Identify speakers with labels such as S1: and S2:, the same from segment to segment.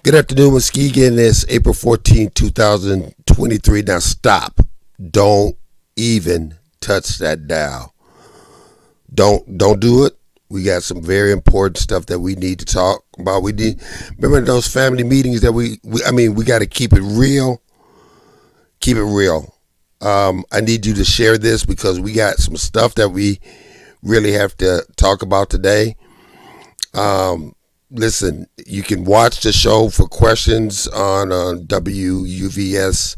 S1: Good afternoon, Muskegon. It's April 14, 2023. Now stop. Don't even touch that dial. Don't do it. We got some very important stuff that we need to talk about. We need remember those family meetings that we got to keep it real. Keep it real. I need you to share this because we got some stuff that we really have to talk about today. Listen, you can watch the show for questions on WUVS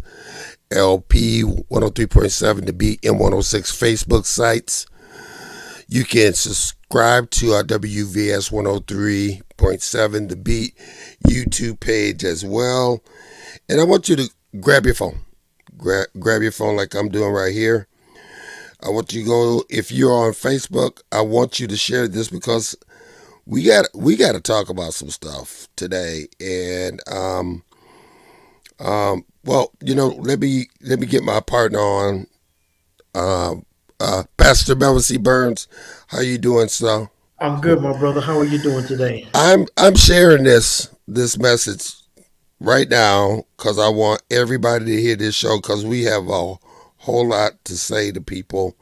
S1: LP 103.7 to be M106 Facebook sites. You can subscribe to our WVS 103.7 The Beat YouTube page as well. And I want you to grab your phone. Grab your phone like I'm doing right here. I want you to go, if you're on Facebook, I want you to share this because we got to talk about some stuff today. And let me get my partner on. Pastor Melvin Burns, how you doing, sir?
S2: I'm good, my brother. How are you doing today?
S1: I'm sharing this message right now because I want everybody to hear this show because we have a whole lot to say to people,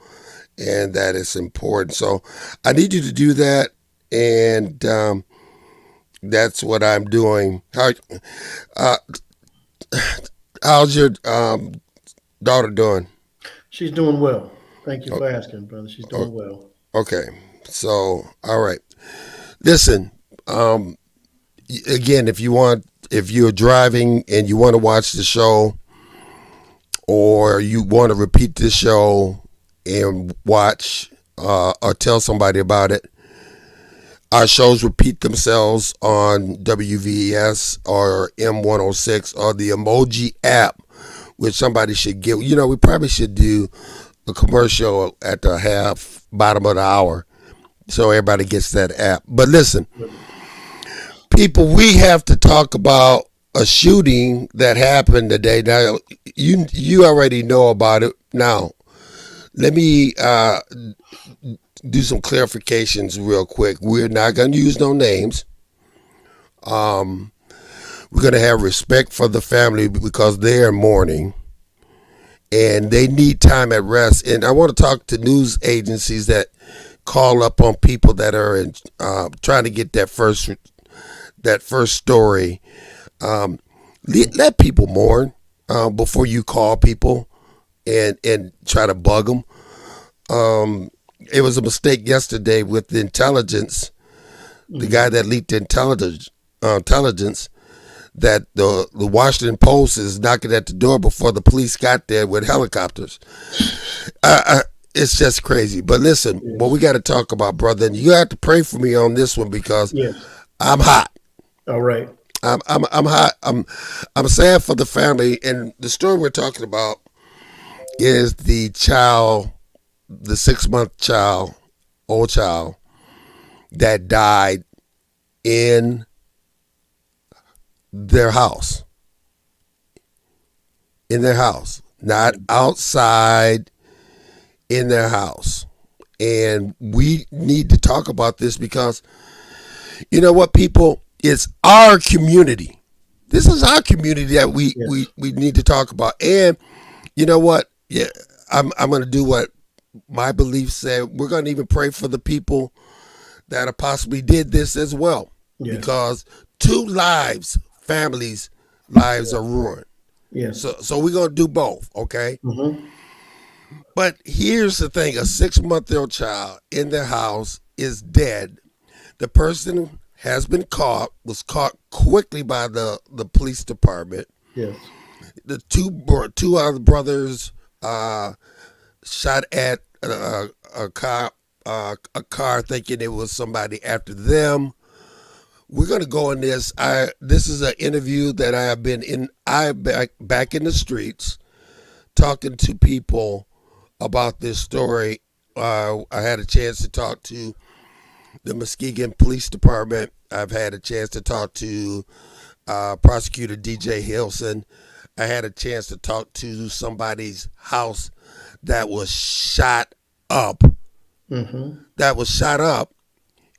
S1: and that is important. So I need you to do that, and that's what I'm doing. How's your daughter doing?
S2: She's doing well. Thank you for asking, brother. She's doing well.
S1: Okay. So, all right. Listen, again, if you're driving and you want to watch the show or you want to repeat the show and watch or tell somebody about it, our shows repeat themselves on WVS or M106 or the Emoji app, which somebody should get. We probably should do a commercial at the bottom of the hour so everybody gets that app. But listen, people, we have to talk about a shooting that happened today. Now, you already know about it. Now, let me do some clarifications real quick. We're not going to use no names. We're going to have respect for the family because they're in mourning and they need time at rest. And I want to talk to news agencies that call up on people that are trying to get that first story. Let people mourn before you call people and try to bug them. It was a mistake yesterday with the intelligence, the guy that leaked the intelligence that the Washington Post is knocking at the door before the police got there with helicopters. It's just crazy. But listen, what we got to talk about, brother, and you have to pray for me on this one because I'm hot.
S2: All right.
S1: I'm hot. I'm sad for the family, and the story we're talking about is the 6-month old child that died in their house. Not outside, in their house. And we need to talk about this because, you know what, people, it's our community. This is our community that we need to talk about. And you know what? Yeah, I'm going to do what my belief said. We're going to even pray for the people that possibly did this as well. Yes. Because families' lives are ruined.
S2: Yes.
S1: So we're going to do both, okay?
S2: Mm-hmm.
S1: But here's the thing. A 6-month-old child in their house is dead. The person was caught quickly by the police department.
S2: Yes.
S1: The two other brothers shot at a car thinking it was somebody after them. We're going to go in this. This is an interview that I have been in. Back in the streets talking to people about this story. I had a chance to talk to the Muskegon Police Department. I've had a chance to talk to Prosecutor DJ Hilson. I had a chance to talk to somebody's house that was shot up.
S2: Mm-hmm.
S1: That was shot up,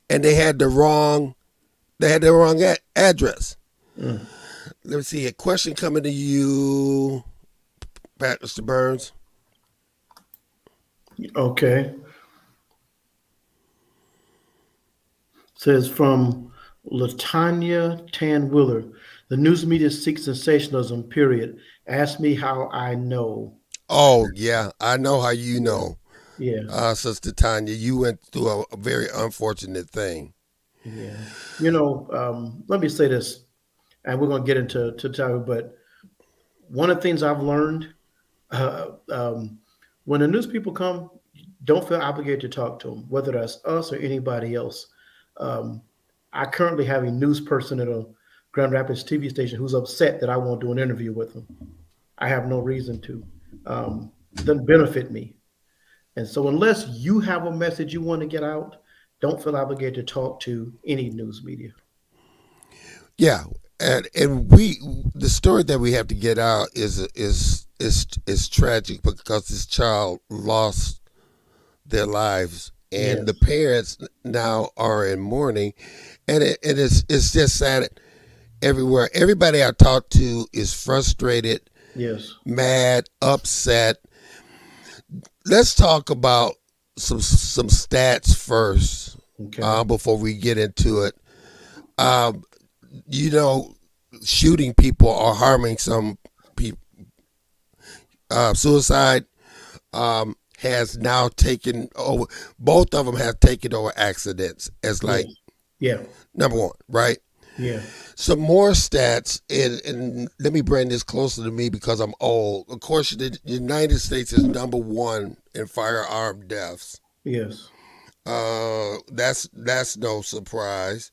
S1: and they had the wrong address. Mm. Let me see. A question coming to you, Mr. Burns.
S2: Okay. Says from Latanya Tanwiller. The news media seeks sensationalism, period. Ask me how I know.
S1: Oh, yeah. I know how you
S2: Yeah.
S1: know,
S2: Yeah.
S1: Sister Tanya. You went through a very unfortunate thing.
S2: Yeah. Let me say this, and we're going to get into topic, but one of the things I've learned uh, um, when the news people come, don't feel obligated to talk to them, whether that's us or anybody else. Um, I currently have a news person at a Grand Rapids TV station who's upset that I won't do an interview with him. I have no reason to. Doesn't benefit me. And so, unless you have a message you want to get out, don't feel obligated to talk to any news media.
S1: Yeah, and we the story that we have to get out is tragic because this child lost their lives, and the
S2: Yes,
S1: parents now are in mourning, and it's just sad everywhere. Everybody I talk to is frustrated,
S2: yes.
S1: mad, upset. Let's talk about some stats first
S2: Okay.
S1: before we get into it. Um, you know, shooting people or harming some people. Suicide has now taken over. Both of them have taken over accidents as
S2: Yes.
S1: like
S2: Yeah.
S1: number one, right?
S2: Yeah.
S1: Some more stats, and let me bring this closer to me because I'm old. Of course, the United States is number one in firearm deaths.
S2: Yes.
S1: That's no surprise.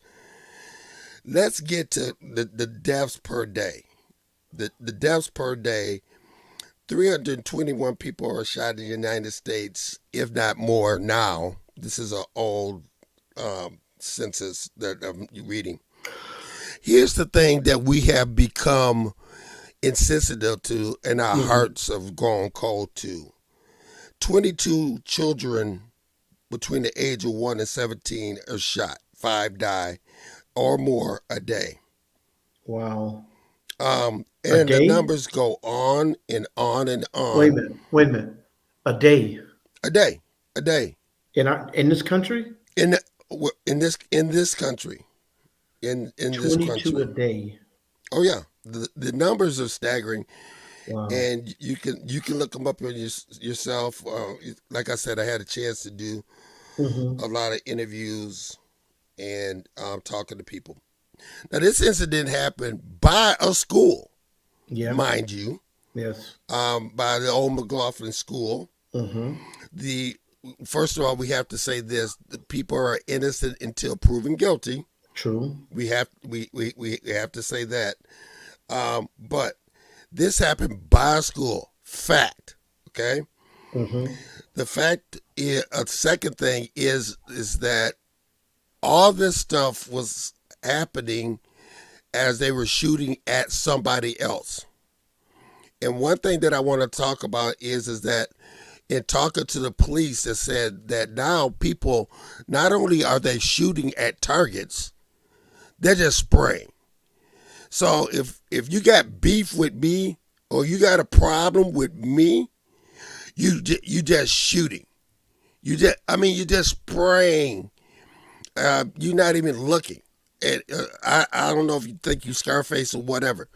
S1: Let's get to the deaths per day. The deaths per day, 321 people are shot in the United States, if not more now. This is an old census that I'm reading. Here's the thing that we have become insensitive to and our
S2: Hmm.
S1: hearts have gone cold to. 22 children between the age of 1 and 17 are shot. 5 die or more a day.
S2: Wow. A
S1: And the
S2: day?
S1: numbers go on and on and
S2: Wait a
S1: on.
S2: minute. Wait a minute. A day
S1: A day, a day.
S2: in this country?
S1: In in this country, in this
S2: 22 a
S1: country.
S2: day.
S1: Oh yeah, the numbers are staggering,
S2: Wow.
S1: and you can look them up on yourself. Like I said, I had a chance to do a
S2: Hmm.
S1: lot of interviews and talking to people. Now this incident happened by a school,
S2: Yeah.
S1: mind you,
S2: Yes.
S1: by the old McLaughlin School.
S2: Hmm.
S1: The First of all, we have to say this: the people are innocent until proven guilty.
S2: True.
S1: We have to say that. But this happened by a school. Fact. Okay.
S2: Hmm.
S1: The fact is, a second thing is that all this stuff was happening as they were shooting at somebody else. And one thing that I want to talk about is that in talking to the police, that said that now people not only are they shooting at targets, they're just spraying. So if you got beef with me or you got a problem with me, you just shooting. You're just spraying. You're not even looking. And I don't know if you think you Scarface or whatever,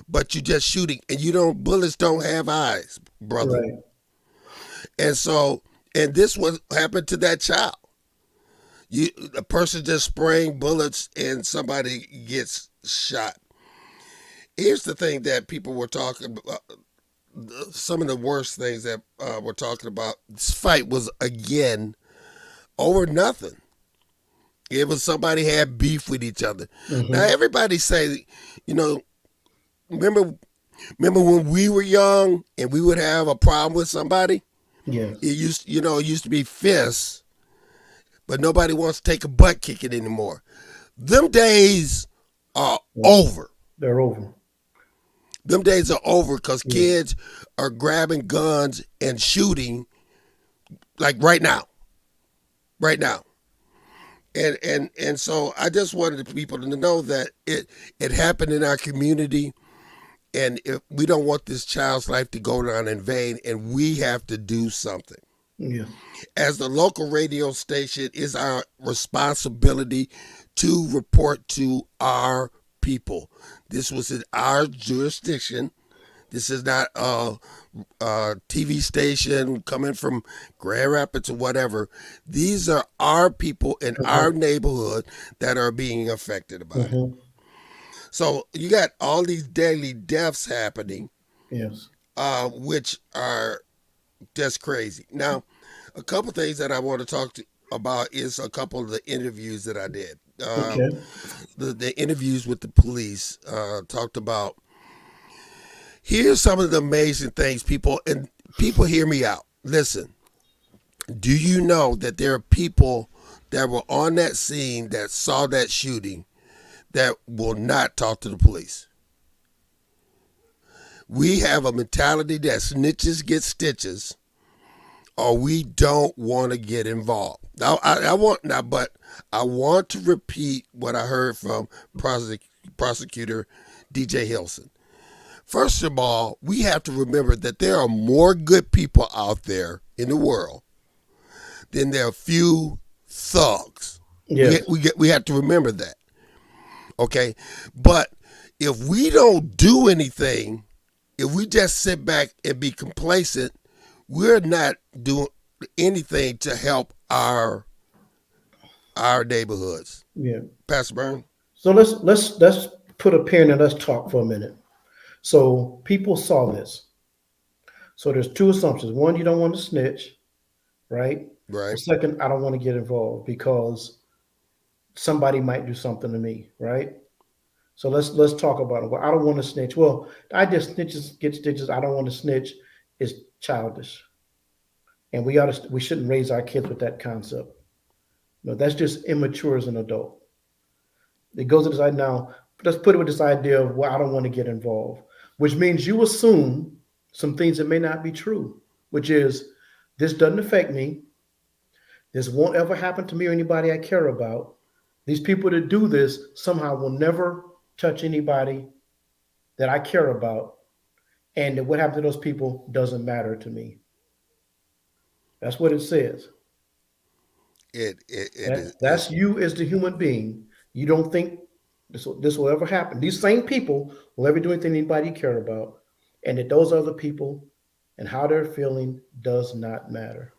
S1: but you're just shooting, and bullets don't have eyes, brother.
S2: Right.
S1: And this was happened to that child. A person just spraying bullets and somebody gets shot. Here's the thing that people were talking about. Some of the worst things that we're talking about. This fight was again over nothing. It was somebody had beef with each other. Now
S2: Hmm.
S1: everybody say, you know, remember remember when we were young and we would have a problem with somebody?
S2: Yes.
S1: It used to be fists, but nobody wants to take a butt kicking anymore. Them days are
S2: Yeah.
S1: over.
S2: They're over.
S1: Them days are over because
S2: Yeah.
S1: kids are grabbing guns and shooting like right now, right now. And so I just wanted the people to know that it happened in our community. And if we don't want this child's life to go down in vain, and we have to do something.
S2: Yeah.
S1: As the local radio station, it's our responsibility to report to our people. This was in our jurisdiction. This is not a TV station coming from Grand Rapids or whatever. These are our people in our
S2: Mm-hmm.
S1: neighborhood that are being affected about it.
S2: Mm-hmm.
S1: So you got all these daily deaths happening,
S2: Yes.
S1: which are just crazy. Now, a couple things that I want to about is a couple of the interviews that I did.
S2: Okay.
S1: The interviews with the police talked about. Here's some of the amazing things, people, and people hear me out. Listen, do you know that there are people that were on that scene that saw that shooting that will not talk to the police? We have a mentality that snitches get stitches, or we don't want to get involved. Now, but I want to repeat what I heard from prosecutor DJ Hilson. First of all, we have to remember that there are more good people out there in the world than there are few thugs.
S2: Yes.
S1: We have to remember that. Okay? But if we don't do anything, if we just sit back and be complacent, we're not doing anything to help our neighborhoods.
S2: Yeah.
S1: Pastor Byrne?
S2: So let's put a pin and let's talk for a minute. So people saw this. So there's two assumptions. One, you don't want to snitch, right? The
S1: Right.
S2: second, I don't want to get involved because somebody might do something to me, right? So let's talk about it. Well, I don't want to snitch. Well, I just snitches get stitches. I don't want to snitch is childish, and we shouldn't raise our kids with that concept. No, that's just immature as an adult. It goes to this idea now. Let's put it with this idea of well, I don't want to get involved, which means you assume some things that may not be true, which is this doesn't affect me. This won't ever happen to me or anybody I care about. These people that do this somehow will never touch anybody that I care about. And that what happened to those people doesn't matter to me. That's what it says.
S1: It is.
S2: That's you as the human being. You don't think this will ever happen. These same people will ever do anything anybody care about. And that those other people and how they're feeling does not matter.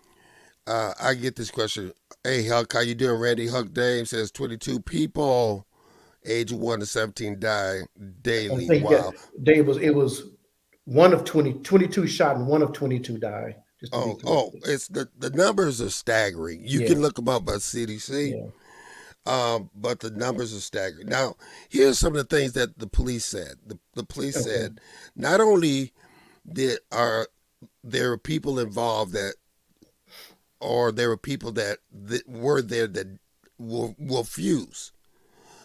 S1: I get this question. Hey, Huck, how you doing? Randy Huck Dave says 22 people, age 1 to 17, die
S2: I
S1: daily.
S2: think that
S1: Wow.
S2: Dave it was one of 22 shot and one of 22 die, just to be clear.
S1: It's the numbers are staggering. You
S2: Yeah,
S1: can look them up by CDC,
S2: yeah.
S1: but the numbers are staggering. Now, here's some of the things that the police said. The police
S2: Okay.
S1: said not only are there people involved or there were people that were there that will refuse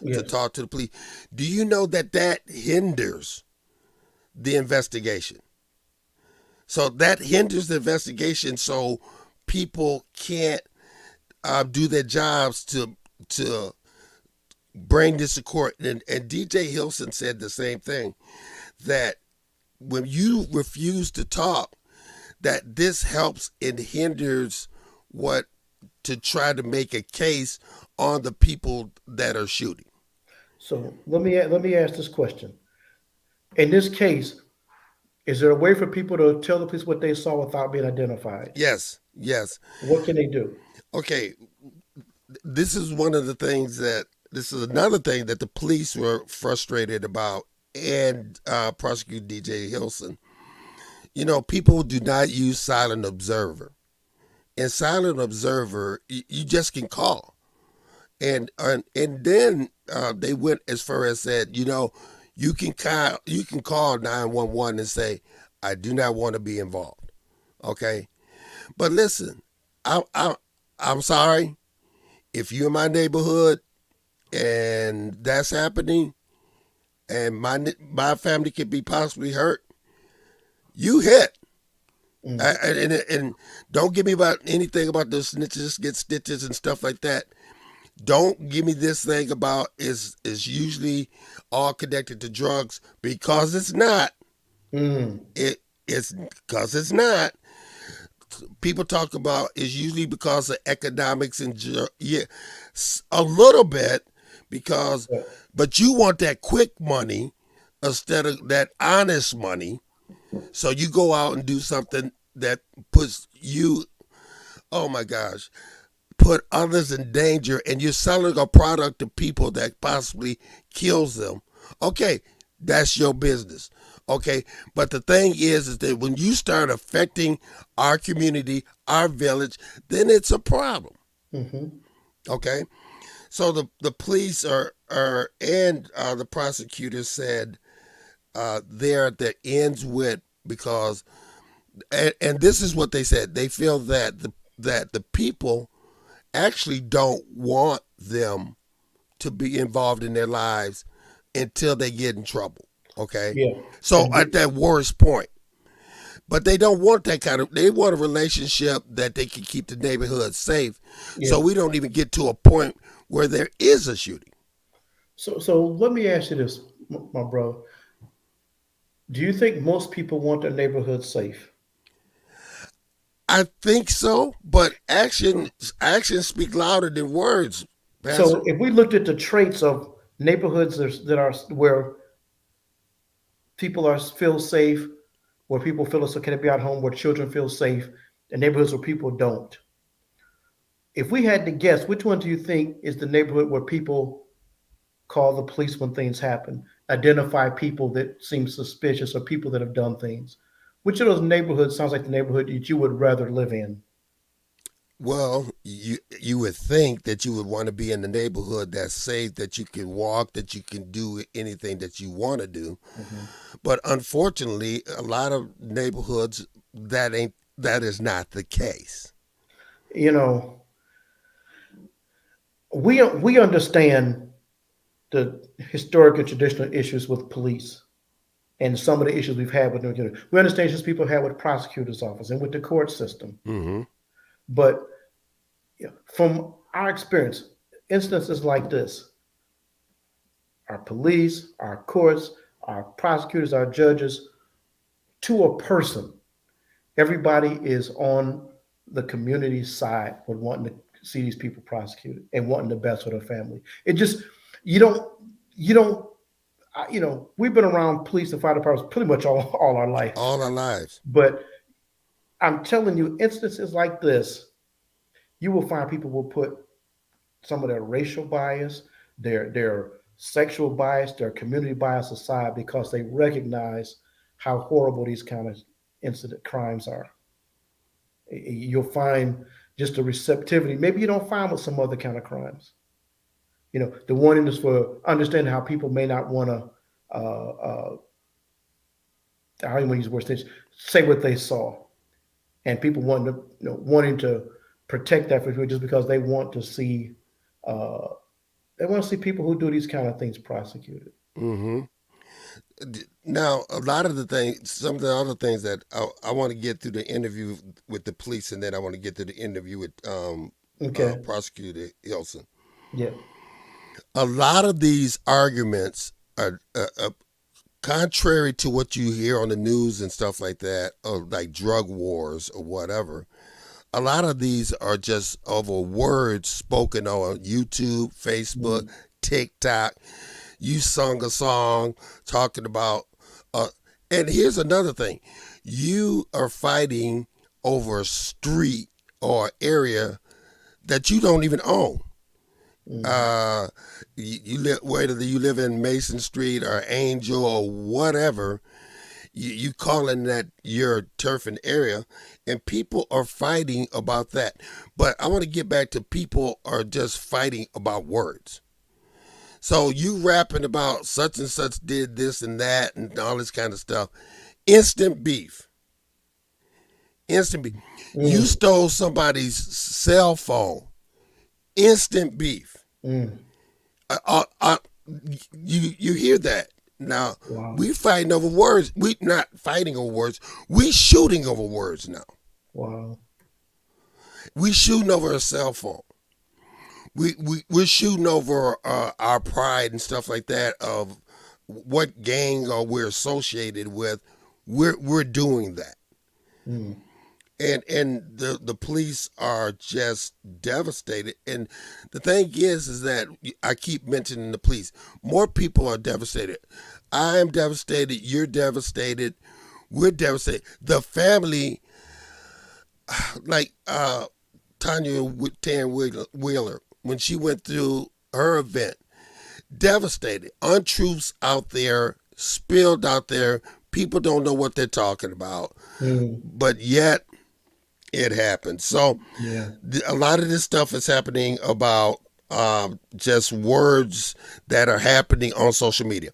S1: to
S2: Yes.
S1: talk to the police. Do you know that hinders the investigation? So that hinders the investigation. So people can't do their jobs to bring this to court. And DJ Hilson said the same thing, that when you refuse to talk, that this helps and hinders what to try to make a case on the people that are shooting.
S2: So let me ask this question. In this case, is there a way for people to tell the police what they saw without being identified?
S1: Yes, yes.
S2: What can they do?
S1: Okay, this is this is another thing that the police were frustrated about, and prosecutor DJ Hilson. You know, people do not use silent observer. And silent observer, you just can call. And then they went as far as said, you can call 911 and say, I do not want to be involved. Okay, but listen, I'm sorry if you're in my neighborhood and that's happening, and my family could be possibly hurt. You hit.
S2: Mm.
S1: And don't give me about anything about the snitches get stitches and stuff like that. Don't give me this thing about is usually all connected to drugs, because it's not.
S2: Mm.
S1: It's because it's not. People talk about is usually because of economics and yeah, a little bit because,
S2: Yeah.
S1: but you want that quick money instead of that honest money. So you go out and do something that puts you, oh my gosh, put others in danger, and you're selling a product to people that possibly kills them. Okay, that's your business. Okay, but the thing is that when you start affecting our community, our village, then it's a problem.
S2: Hmm.
S1: Okay, so the police are and the prosecutors said they're at their ends with, because and this is what they said, they feel that the people actually don't want them to be involved in their lives until they get in trouble. Okay.
S2: Yeah.
S1: So
S2: And
S1: at that worst point. But they don't want that kind of, they want a relationship that they can keep the neighborhood safe.
S2: yeah.
S1: So we don't even get to a point where there is a shooting.
S2: So let me ask you this, my brother. Do you think most people want their neighborhood safe?
S1: I think so, but actions speak louder than words,
S2: So
S1: Pastor.
S2: if we looked at the traits of neighborhoods that are where people are feel safe, where people feel it's okay to be at home, where children feel safe, and neighborhoods where people don't. If we had to guess, which one do you think is the neighborhood where people call the police when things happen, identify people that seem suspicious or people that have done things? Which of those neighborhoods sounds like the neighborhood that you would rather live in?
S1: Well, you would think that you would want to be in the neighborhood that's safe, that you can walk, that you can do anything that you want to do.
S2: Mhm.
S1: But unfortunately, a lot of neighborhoods that is not the case.
S2: You know, we understand the historic and traditional issues with police and some of the issues we've had with them. We understand issues people have with prosecutors' office and with the court system.
S1: Mm-hmm.
S2: But from our experience, instances like this, our police, our courts, our prosecutors, our judges, to a person, everybody is on the community's side with wanting to see these people prosecuted and wanting the best for their family. It just you don't you don't we've been around police and fire departments pretty much all our life,
S1: All our lives.
S2: but I'm telling you, instances like this, you will find people will put some of their racial bias, their sexual bias, their community bias aside because they recognize how horrible these kind of incident crimes are. You'll find just a receptivity. Maybe you don't find with some other kind of crimes. The one is for understanding how people may not want to. I don't even want to use words. Say what they saw, and people wanting to protect that for people just because uh, they want to see people who do these kind of things prosecuted.
S1: Mm-hmm. Now, a lot of the things, some of the other things that I want to get through the interview with the police, and then I want to get to the interview with
S2: Okay.
S1: Prosecutor Hilson.
S2: Yeah.
S1: A lot of these arguments are contrary to what you hear on the news and stuff like that, or like drug wars or whatever. A lot of these are just over words spoken on YouTube, Facebook,
S2: Mm.
S1: TikTok. You sung a song talking about, uh, and here's another thing: you are fighting over a street or area that you don't even own.
S2: Mm.
S1: Uh, you live, whether you live in Mason Street or Angel or whatever, you calling that your turf and area, and people are fighting about that. But I want to get back to people are just fighting about words. So you rapping about such and such did this and that and all this kind of stuff. Instant beef. Instant beef. You
S2: Mm.
S1: stole somebody's cell phone. Instant beef.
S2: Mm.
S1: Uh, uh, uh, you hear that? Now
S2: Wow.
S1: we fighting over words. We not fighting over words. We shooting over words now.
S2: Wow.
S1: We shooting over a cell phone. we're shooting over our pride and stuff like that of what gang or we're associated with. We're doing that,
S2: Mm.
S1: and the police are just devastated. And the thing is that I keep mentioning the police. More people are devastated. I am devastated. You're devastated. We're devastated. The family, like Tanya Tan Wheeler, when she went through her event, devastated. Untruths out there, spilled out there. People don't know what they're talking about,
S2: Mm.
S1: but yet it happened. So
S2: Yeah.
S1: a lot of this stuff is happening about just words that are happening on social media.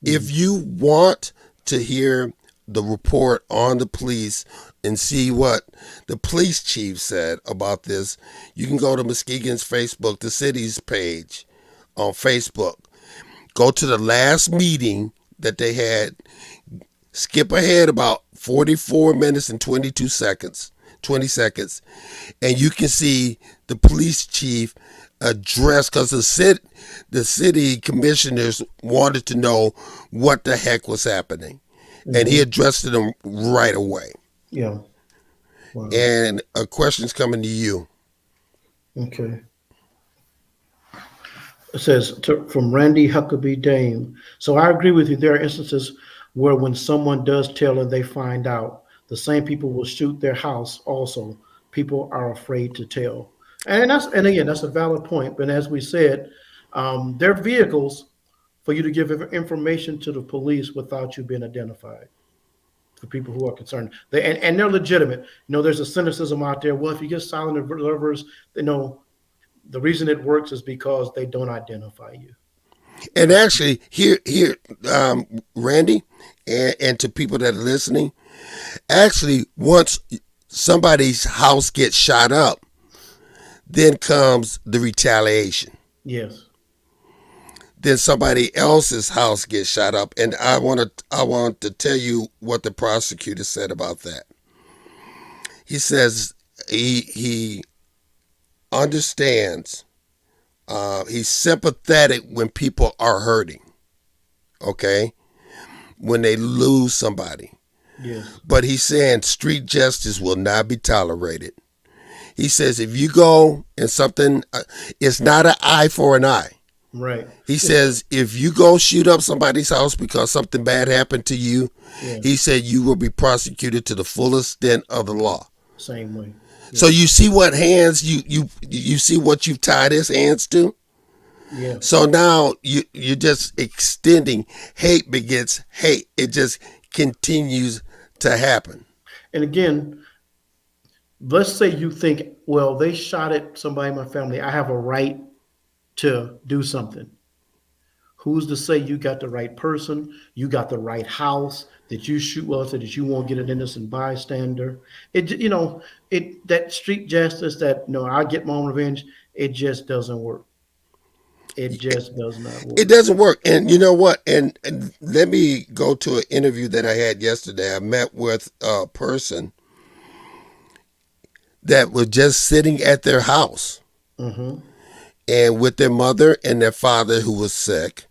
S1: If you want to hear the report on the police and see what the police chief said about this, you can go to Muskegon's Facebook, the city's page on Facebook. Go to the last meeting that they had. Skip ahead about 44 minutes and 20 seconds, and you can see the police chief address, because the city commissioners wanted to know what the heck was happening, and he addressed them right away.
S2: Yeah. Wow.
S1: And a question's coming to you.
S2: Okay. It says from Randy Huckabee Dame. So I agree with you. There are instances where when someone does tell and they find out, the same people will shoot their house also. People are afraid to tell. And again, that's a valid point. But as we said, they're vehicles for you to give information to the police without you being identified. For people who are concerned, and they're legitimate. There's a cynicism out there. Well, if you get silent observers, the reason it works is because they don't identify you.
S1: And actually, here, Randy, and to people that are listening, actually, once somebody's house gets shot up, then comes the retaliation.
S2: Yes.
S1: Then somebody else's house gets shot up, and I want to tell you what the prosecutor said about that. He says he understands. He's sympathetic when people are hurting. Okay, when they lose somebody.
S2: Yes.
S1: But he's saying street justice will not be tolerated. He says if you go and something, it's not an eye for an eye.
S2: Right.
S1: He says if you go shoot up somebody's house because something bad happened to you, he said you will be prosecuted to the fullest extent of the law.
S2: Same way. Yeah.
S1: So you see what hands you see what you've tied his hands to.
S2: Yeah.
S1: So now you're just extending. Hate begets hate. It just continues to happen.
S2: And again, let's say you think, well, they shot at somebody in my family. I have a right to do something. Who's to say you got the right person? You got the right house that you shoot well, so that you won't get an innocent bystander. That street justice, that I get my own revenge. It just doesn't work. It just does not work.
S1: It doesn't work. And you know what? And let me go to an interview that I had yesterday. I met with a person that was just sitting at their house, and with their mother and their father who was sick.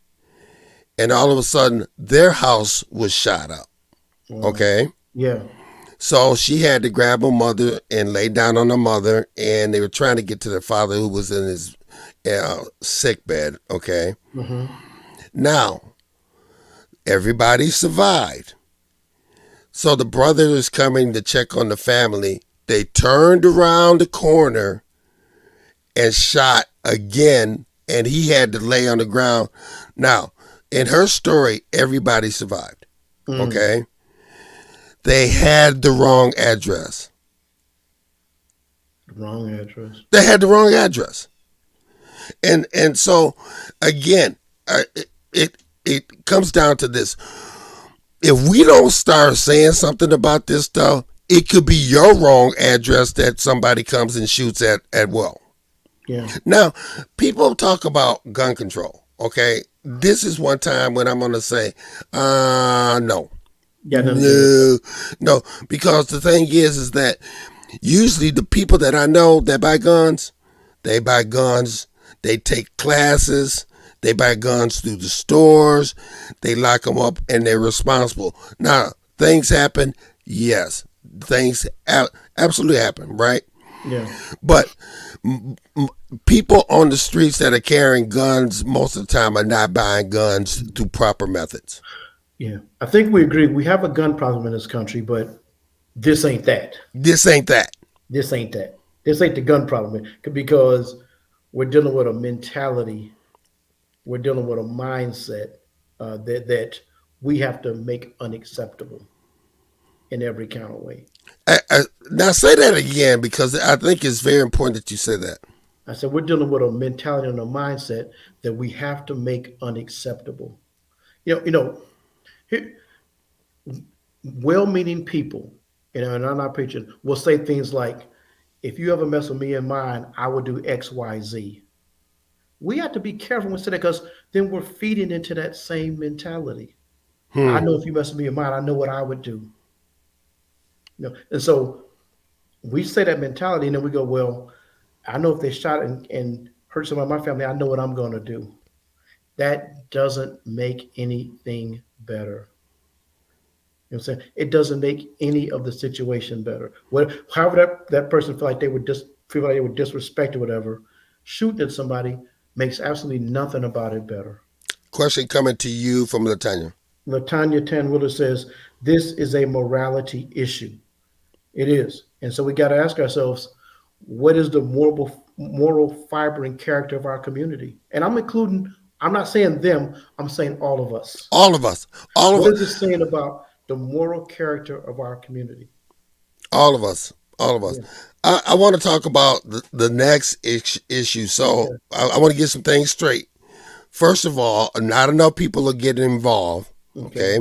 S1: And all of a sudden, their house was shot up. Okay?
S2: Yeah.
S1: So she had to grab her mother and lay down on her mother, and they were trying to get to their father who was in his sick bed. Okay? Now, everybody survived. So the brother is coming to check on the family. They turned around the corner and shot again, and he had to lay on the ground. Now, in her story, everybody survived. Okay? They had the wrong address.
S2: Wrong address.
S1: They had the wrong address. And so, again, it comes down to this. If we don't start saying something about this stuff, it could be your wrong address that somebody comes and shoots at will.
S2: Yeah.
S1: Now, people talk about gun control, okay? This is one time when I'm going to say, no.
S2: Yeah,
S1: No, because the thing is that usually the people that I know that buy guns, they buy guns They take classes. They buy guns through the stores. They lock them up, and they're responsible. Now, things happen. Yes, things absolutely happen, right?
S2: Yeah.
S1: But people on the streets that are carrying guns most of the time are not buying guns through proper methods.
S2: Yeah. I think we agree. We have a gun problem in this country, but this ain't that.
S1: This ain't that.
S2: This ain't that. This ain't the gun problem because we're dealing with a mentality. We're dealing with a mindset that we have to make unacceptable in every kind of way.
S1: Now say that again, because I think it's very important that you say that.
S2: I said we're dealing with a mentality and a mindset that we have to make unacceptable. Here, well-meaning people, and I'm not preaching, will say things like, "If you ever mess with me and mine, I will do X, Y, Z." We have to be careful when we say that because then we're feeding into that same mentality. I know if you mess with me and mine, I know what I would do. And so we say that mentality, and then we go, "Well, I know if they shot and hurt someone in my family, I know what I'm going to do." That doesn't make anything better. You know what I'm saying? It doesn't make any of the situation better. However that person feel like they were disrespected or whatever, shooting at somebody makes absolutely nothing about it better.
S1: Question coming to you from Latanya.
S2: Latanya Tanwiller says, this is a morality issue. It is. And so we got to ask ourselves, what is the moral fiber and character of our community? And I'm not saying them, I'm saying all of us.
S1: All of us.
S2: What is it saying about the moral character of our community?
S1: All of us. Yeah. I want to talk about the next issue. So I want to get some things straight. First of all, not enough people are getting involved. Okay.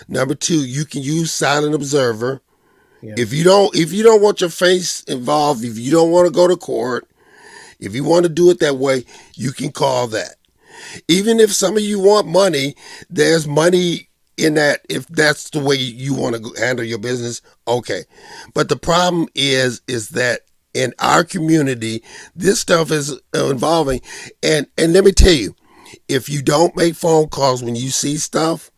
S1: Number two, you can use silent observer. Yeah. If you don't want your face involved, if you don't want to go to court, if you want to do it that way, you can call that. Even if some of you want money, there's money in that. If that's the way you want to handle your business, okay. But the problem is that in our community, this stuff is involving. And let me tell you, if you don't make phone calls when you see stuff,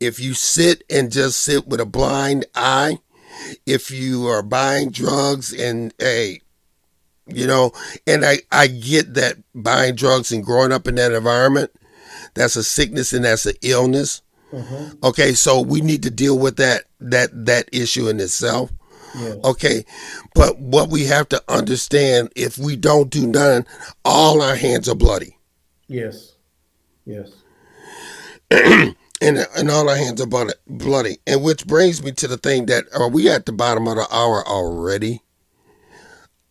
S1: if you sit with a blind eye, if you are buying drugs and and I get that buying drugs and growing up in that environment, that's a sickness and that's an illness. Mm-hmm. Okay, so we need to deal with that issue in itself. Yes. Okay, but what we have to understand, if we don't do none, all our hands are bloody.
S2: Yes.
S1: And all our hands are bloody. And which brings me to the thing that, are we at the bottom of the hour already?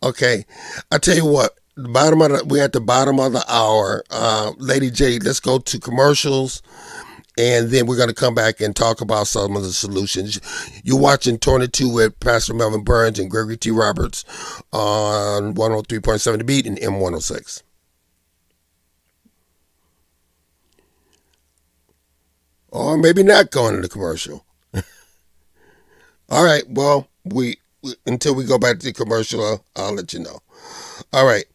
S1: Okay, I tell you what, we're at the bottom of the hour. Lady J, let's go to commercials, and then we're going to come back and talk about some of the solutions. You're watching 22 with Pastor Melvin Burns and Gregory T. Roberts on 103.7 The Beat and M106. Or maybe not going to the commercial. All right, well, until we go back to the commercial, I'll let you know. All right.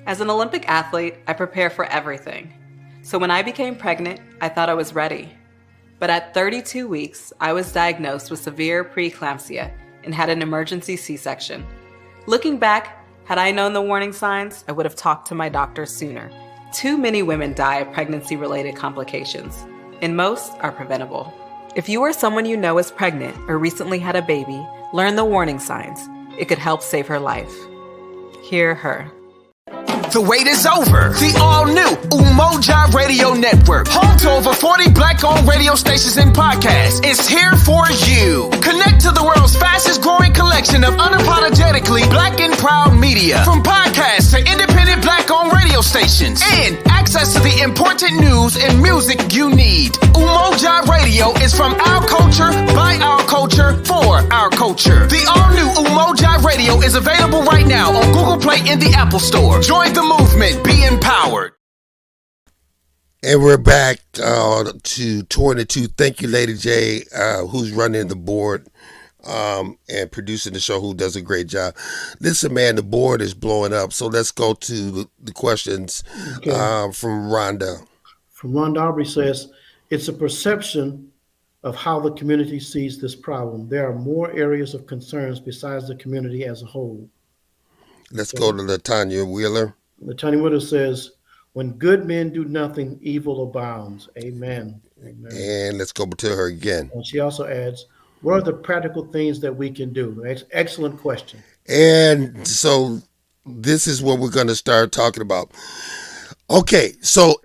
S3: As an Olympic athlete, I prepare for everything. So when I became pregnant, I thought I was ready. But at 32 weeks, I was diagnosed with severe preeclampsia and had an emergency C-section. Looking back, had I known the warning signs, I would have talked to my doctor sooner. Too many women die of pregnancy-related complications, and most are preventable. If you or someone you know is pregnant or recently had a baby, learn the warning signs. It could help save her life. Hear her.
S4: The wait is over. The all-new Umoja Radio Network, home to over 40 Black-owned radio stations and podcasts, is here for you. Connect to the world's fastest-growing collection of unapologetically Black and proud media, from podcasts to independent Black-owned radio stations, and access to the important news and music you need. Umoja Radio is from our culture, by our culture, for our culture. The all-new Umoja Radio is available right now on Google Play and the Apple Store. Join the movement. Be empowered.
S1: And we're back to 22. Thank you, Lady J, who's running the board and producing the show, who does a great job. Listen, man, the board is blowing up. So let's go to the questions from Rhonda.
S2: From Ron Aubrey says, it's a perception of how the community sees this problem. There are more areas of concerns besides the community as a whole.
S1: Let's go to Latanya Wheeler.
S2: Latanya Wheeler says, when good men do nothing, evil abounds. Amen. Amen.
S1: And let's go to her again.
S2: And she also adds, what are the practical things that we can do? Excellent question.
S1: And so this is what we're going to start talking about. Okay, so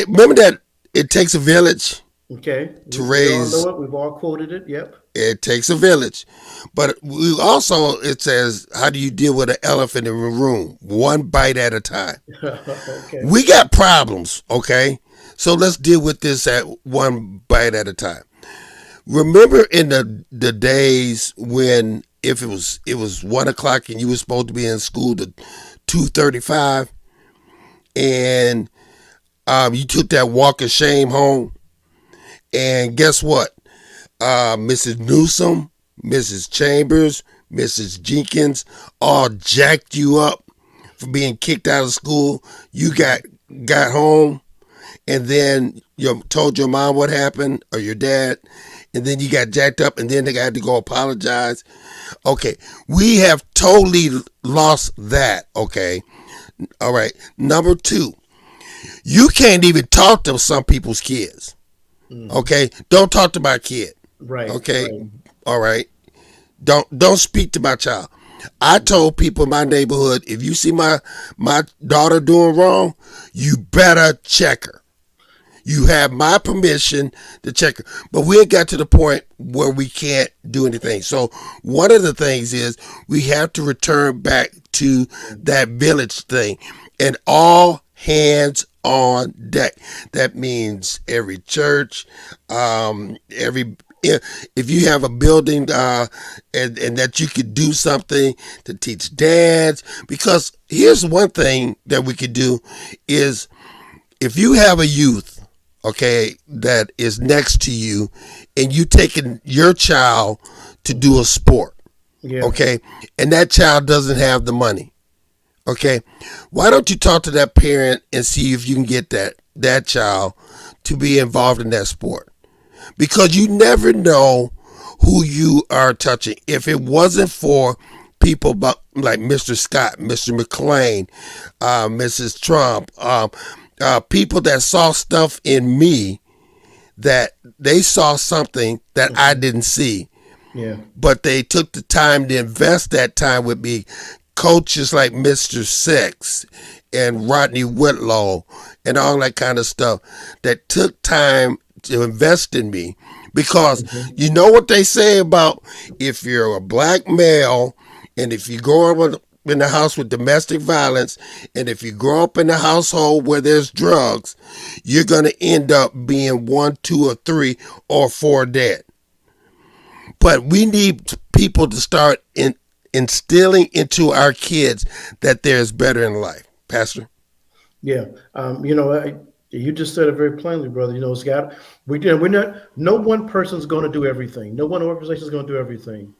S1: remember that it takes a village.
S2: Okay.
S1: To raise.
S2: We all know it. We've all quoted it. Yep.
S1: It takes a village. But we also, it says, how do you deal with an elephant in the room? One bite at a time.
S2: Okay.
S1: We got problems, okay? So let's deal with this at one bite at a time. Remember in the days when if it was 1 o'clock and you were supposed to be in school to 2:35, and you took that walk of shame home, and guess what? Mrs. Newsom, Mrs. Chambers, Mrs. Jenkins all jacked you up for being kicked out of school. You got home, and then you told your mom what happened or your dad, and then you got jacked up, and then they had to go apologize. Okay, we have totally lost that, okay? All right, number 2, you can't even talk to some people's kids, okay? Don't talk to my kid,
S2: Right.
S1: okay?
S2: Right.
S1: All right? Don't speak to my child. I told people in my neighborhood, if you see my daughter doing wrong, you better check her. You have my permission to check her. But we ain't got to the point where we can't do anything. So one of the things is we have to return back to that village thing and all hands on deck. That means every church, if you have a building and that you could do something to teach dads. Because here's one thing that we could do is if you have a youth, okay, that is next to you, and you taking your child to do a sport, okay, and that child doesn't have the money, okay, why don't you talk to that parent and see if you can get that child to be involved in that sport? Because you never know who you are touching. If it wasn't for people like Mr. Scott, Mr. McLean, Mrs. Trump, people that saw stuff in me, that they saw something that I didn't see.
S2: Yeah.
S1: But they took the time to invest that time with me. Coaches like Mr. Six and Rodney Whitlow and all that kind of stuff that took time to invest in me. Because you know what they say about if you're a black male and if you grow up in the house with domestic violence, and if you grow up in a household where there's drugs, you're going to end up being 1, 2, or 3, or 4 dead. But we need people to start instilling into our kids that there's better in life. Pastor?
S2: Yeah. You just said it very plainly, brother. Scott, no one person's going to do everything. No one organization is going to do everything.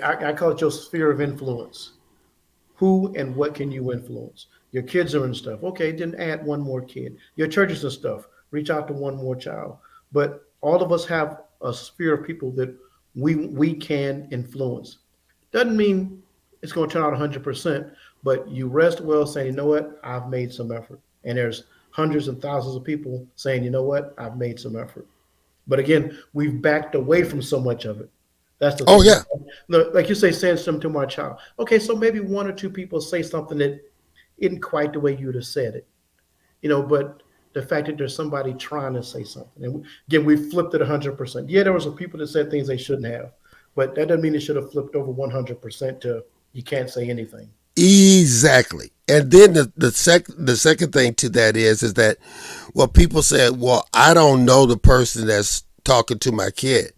S2: I call it your sphere of influence. Who and what can you influence? Your kids are in stuff. Okay, then add one more kid. Your churches and stuff. Reach out to one more child. But all of us have a sphere of people that we can influence. Doesn't mean it's going to turn out 100%, but you rest well saying, you know what, I've made some effort. And there's hundreds and thousands of people saying, you know what, I've made some effort. But again, we've backed away from so much of it. That's the thing.
S1: Oh, yeah.
S2: Look, like you say, saying something to my child. Okay, so maybe 1 or 2 people say something that isn't quite the way you'd have said it. But the fact that there's somebody trying to say something. And again, we flipped it 100%. Yeah, there was some people that said things they shouldn't have. But that doesn't mean it should have flipped over 100% to you can't say anything.
S1: Exactly. And then the second thing to that is that, well, people said, well, I don't know the person that's talking to my kid.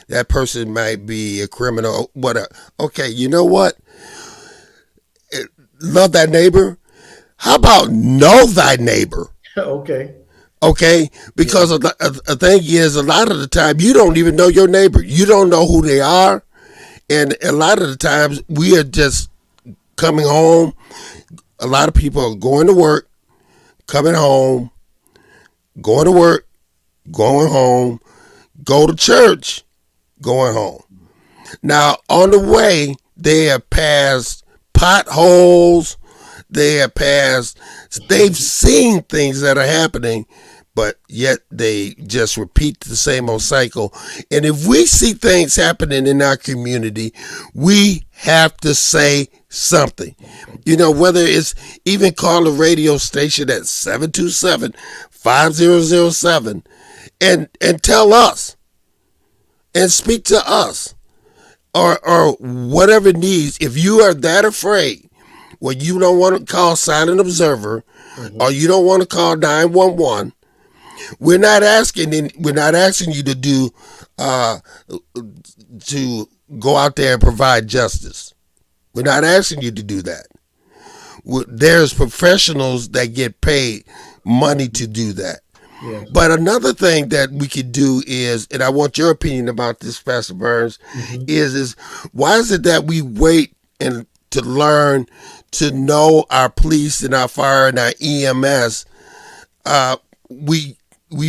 S1: That person might be a criminal, whatever. Okay, you know what? Love thy neighbor. How about know thy neighbor?
S2: Okay.
S1: Okay? Because a thing is, a lot of the time, you don't even know your neighbor. You don't know who they are. And a lot of the times we are just coming home. A lot of people are going to work, coming home, going to work, going home, go to church, going home. Now, on the way, they have passed potholes. They've seen things that are happening, but yet they just repeat the same old cycle. And if we see things happening in our community, we have to say something. Whether it's even call a radio station at 727-5007 and tell us and speak to us or whatever needs. If you are that afraid, well, you don't want to call Silent Observer or you don't want to call 911. We're not asking you to do to go out there and provide justice. We're not asking you to do that. There's professionals that get paid money to do that.
S2: Yes.
S1: But another thing that we could do is, and I want your opinion about this, Pastor Burns, is why is it that we wait and to learn to know our police and our fire and our EMS? We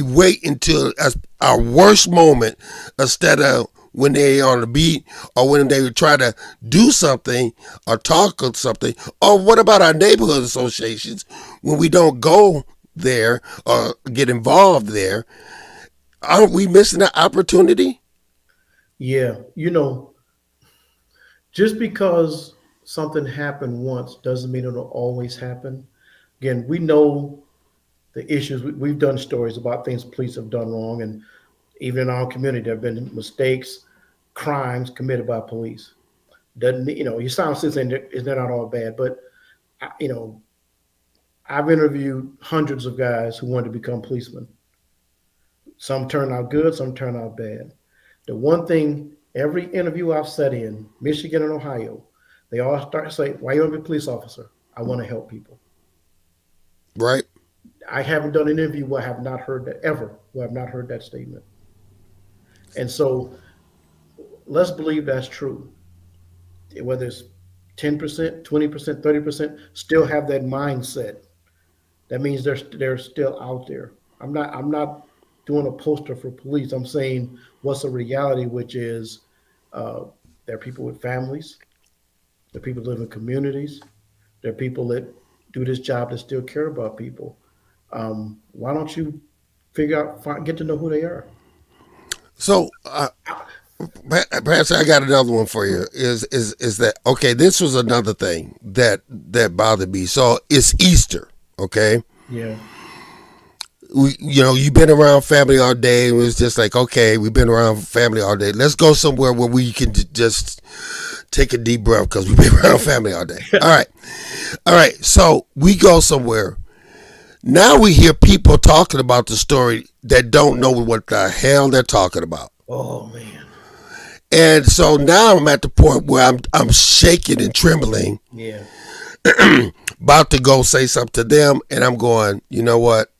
S1: wait until our worst moment instead of when they on the beat or when they try to do something or talk or something. Or what about our neighborhood associations when we don't go there or get involved there? Aren't we missing an opportunity?
S2: Yeah. Just because something happened once doesn't mean it'll always happen. Again, we know the issues. We've done stories about things police have done wrong, and even in our community, there have been mistakes, crimes committed by police. Doesn't you sound saying is that not all bad? But I've interviewed hundreds of guys who wanted to become policemen. Some turn out good, some turn out bad. The one thing every interview I've sat in, Michigan and Ohio, they all start saying, "Why you want to be a police officer?" "I want to help people."
S1: Right.
S2: I haven't done an interview where I have not heard that ever, where I've not heard that statement. And so let's believe that's true. Whether it's 10%, 20%, 30%, still have that mindset. That means they're still out there. I'm not doing a poster for police. I'm saying what's a reality, which is there are people with families, there are people who live in communities, there are people that do this job that still care about people. Why don't you get to know who they are?
S1: So, perhaps I got another one for you. Is that okay? This was another thing that bothered me. So it's Easter, okay?
S2: Yeah.
S1: You've been around family all day. It was just like, okay, we've been around family all day. Let's go somewhere where we can just take a deep breath because we've been around family all day. All right. So we go somewhere. Now we hear people talking about the story that don't know what the hell they're talking about.
S2: Oh man.
S1: And so now I'm at the point where I'm shaking and trembling.
S2: Yeah.
S1: About to go say something to them, and I'm going, you know what?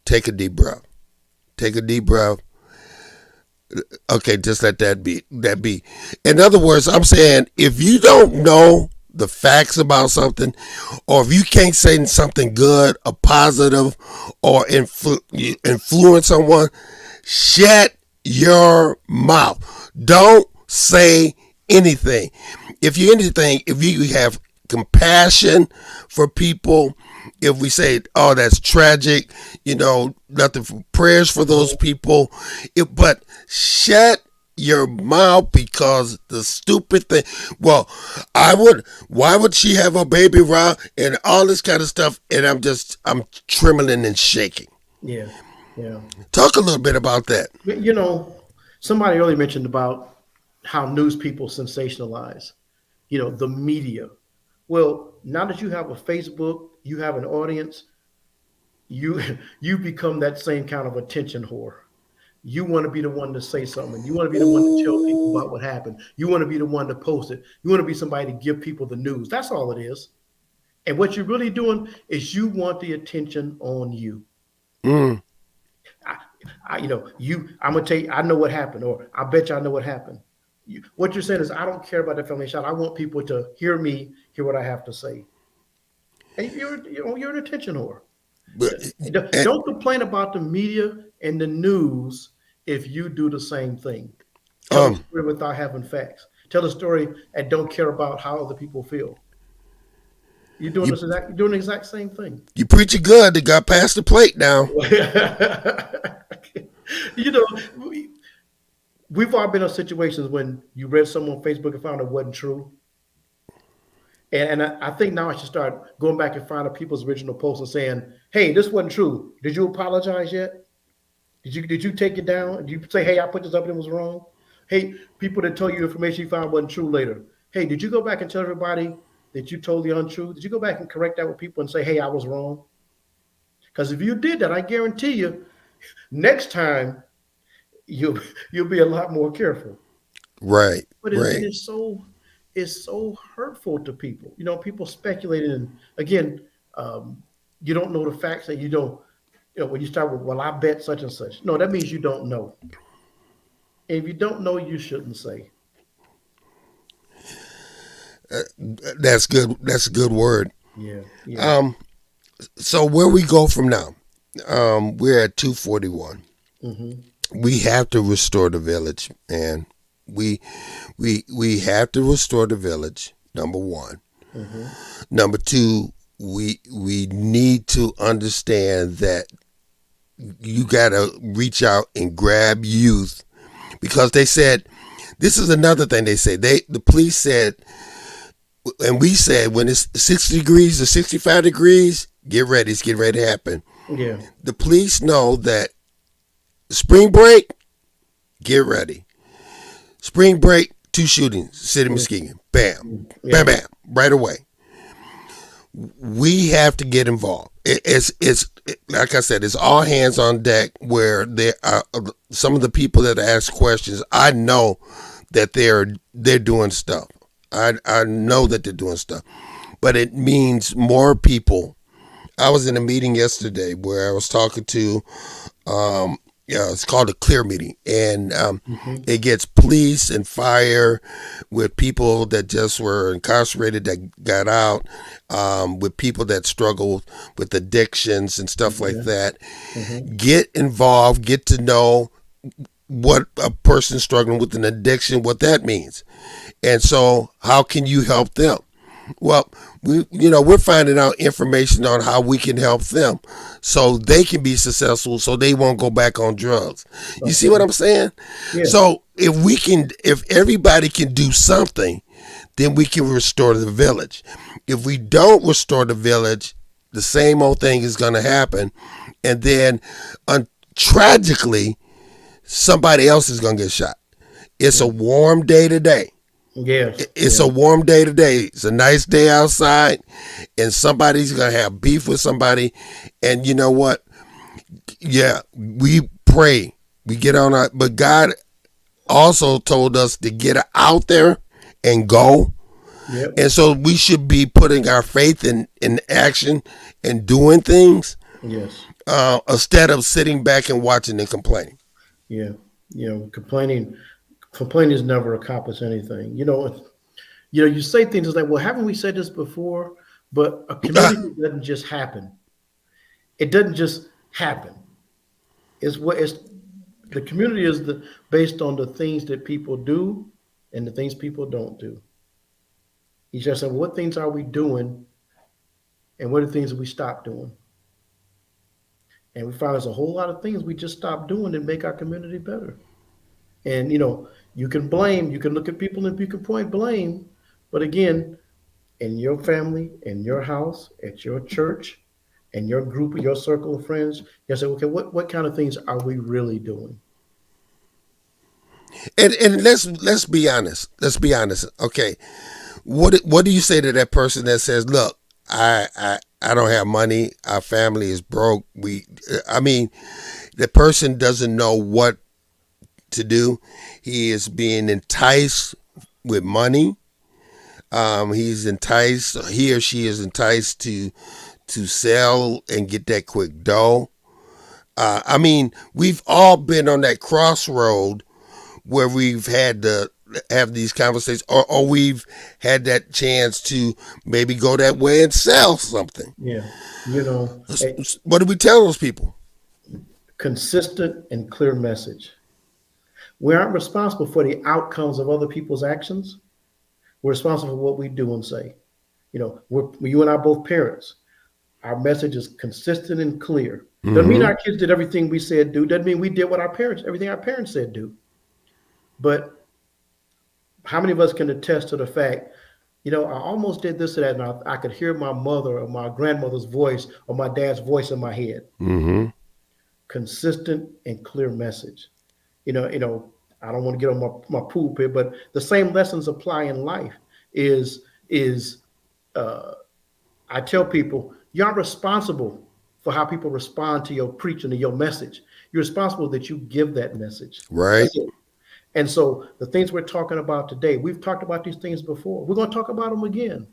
S1: Take a deep breath. Take a deep breath. Okay, just let that be. In other words, I'm saying if you don't know the facts about something, or if you can't say something good or positive or influence someone, shut your mouth. Don't say anything. If you have compassion for people, if we say, oh, that's tragic, nothing for prayers for those people, but shut your mouth because the stupid thing. Well, why would she have a baby around and all this kind of stuff? And I'm trembling and shaking.
S2: Yeah.
S1: Talk a little bit about that.
S2: Somebody earlier mentioned about how news people sensationalize, the media. Well, now that you have a Facebook, you have an audience, you become that same kind of attention whore. You want to be the one to say something. You want to be the one to tell people about what happened. You want to be the one to post it. You want to be somebody to give people the news. That's all it is. And what you're really doing is you want the attention on you.
S1: Mm.
S2: I'm gonna tell you, I know what happened, or I bet you I know what happened. What you're saying is, I don't care about the family shot. I want people to hear me, hear what I have to say. And you're an attention whore.
S1: But,
S2: Don't complain about the media and the news if you do the same thing. Tell a story without having facts. Tell a story and don't care about how other people feel. You're doing you're doing the exact same thing.
S1: You preaching good. They got past the plate now.
S2: You know, we've all been in situations when you read something on Facebook and found it wasn't true. And I think now I should start going back and finding people's original posts and saying, "Hey, this wasn't true. Did you apologize yet? Did you take it down? Did you say, hey, I put this up and it was wrong? Hey, people that told you information you found wasn't true later. Hey, did you go back and tell everybody that you told the untrue? Did you go back and correct that with people and say, hey, I was wrong? Because if you did that, I guarantee you, next time you'll be a lot more careful."
S1: Right.
S2: But it's so hurtful to people. You know, people speculating, and again, you don't know the facts, and you don't. You know, when you start with, well, I bet such and such. No, that means you don't know. And if you don't know, you shouldn't say.
S1: That's good. That's a good word.
S2: Yeah.
S1: So where we go from now? We're at 241. Mm-hmm. We have to restore the village, and we have to restore the village. Number one. Mm-hmm. Number two, we need to understand that you got to reach out and grab youth, because they said, this is another thing they said. The police said, and we said, when it's 60 degrees or 65 degrees, get ready. It's getting ready to happen.
S2: Yeah.
S1: The police know that spring break, get ready. Spring break, 2 shootings, City of Muskegon. Bam. Bam, bam. Right away. We have to get involved. It's like I said, it's all hands on deck, where there are some of the people that ask questions. I know that they're doing stuff. I know that they're doing stuff, but it means more people. I was in a meeting yesterday where I was talking to, it's called a clear meeting, and it gets police and fire with people that just were incarcerated that got out, with people that struggle with addictions and stuff like that. Mm-hmm. Get involved, get to know what a person struggling with an addiction, what that means. And so how can you help them? Well, we're finding out information on how we can help them so they can be successful, so they won't go back on drugs. You see what I'm saying? Yeah. So if everybody can do something, then we can restore the village. If we don't restore the village, the same old thing is going to happen. And then tragically, somebody else is going to get shot. It's a warm day today.
S2: Yes.
S1: It's a warm day today. It's a nice day outside, and somebody's going to have beef with somebody. And you know what? Yeah, we pray. We get on our, but God also told us to get out there and go. Yep. And so we should be putting our faith in action and doing things.
S2: Yes.
S1: Instead of sitting back and watching and complaining.
S2: Yeah. Complaining is never accomplish anything. You say things like, well, haven't we said this before? But a community doesn't just happen. It doesn't just happen. The community is based on the things that people do and the things people don't do. You just said, what things are we doing, and what are the things that we stop doing? And we found there's a whole lot of things we just stop doing and make our community better. And you can blame, you can look at people and you can point blame, but again, in your family, in your house, at your church, in your group, your circle of friends, you say, okay, what kind of things are we really doing?
S1: And let's be honest. Let's be honest. Okay, what do you say to that person that says, "Look, I don't have money. Our family is broke. The person doesn't know what to do. He is being enticed with money. He or she is enticed to sell and get that quick dough. We've all been on that crossroad where we've had to have these conversations, or we've had that chance to maybe go that way and sell something.
S2: Yeah. You know,
S1: What do we tell those people?
S2: consistent and clear message. We aren't responsible for the outcomes of other people's actions. We're responsible for what we do and say. You know, you and I are both parents. Our message is consistent and clear. Doesn't mean our kids did everything we said do. Doesn't mean we did everything our parents said do. But how many of us can attest to the fact, you know, I almost did this or that, and I could hear my mother or my grandmother's voice or my dad's voice in my head.
S1: Mm-hmm.
S2: Consistent and clear message. You know, I don't want to get on my pulpit, but the same lessons apply in life. I tell people, you aren't responsible for how people respond to your preaching and your message. You're responsible that you give that message.
S1: Right.
S2: And so the things we're talking about today, we've talked about these things before. We're going to talk about them again.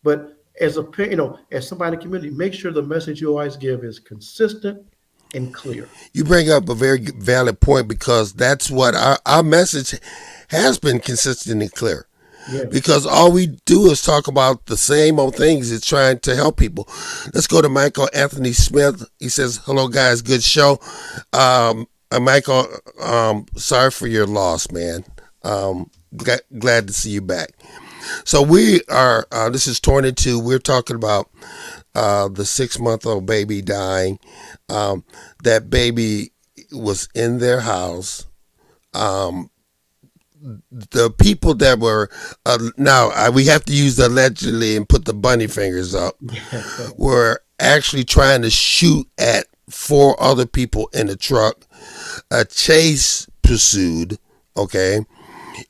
S2: But as as somebody in the community, make sure the message you always give is consistent and clear.
S1: You bring up a very valid point, because that's what our message has been, consistent and clear.
S2: Yeah.
S1: Because all we do is talk about the same old things. It's trying to help people. Let's go to Michael Anthony Smith. He says, "Hello, guys. Good show. Michael, sorry for your loss, man. Glad to see you back." So we are, this is 22. We're talking about the 6-month-old baby dying. That baby was in their house. The people that were, now we have to use the allegedly and put the bunny fingers up, were actually trying to shoot at 4 other people in the truck. A chase pursued, okay?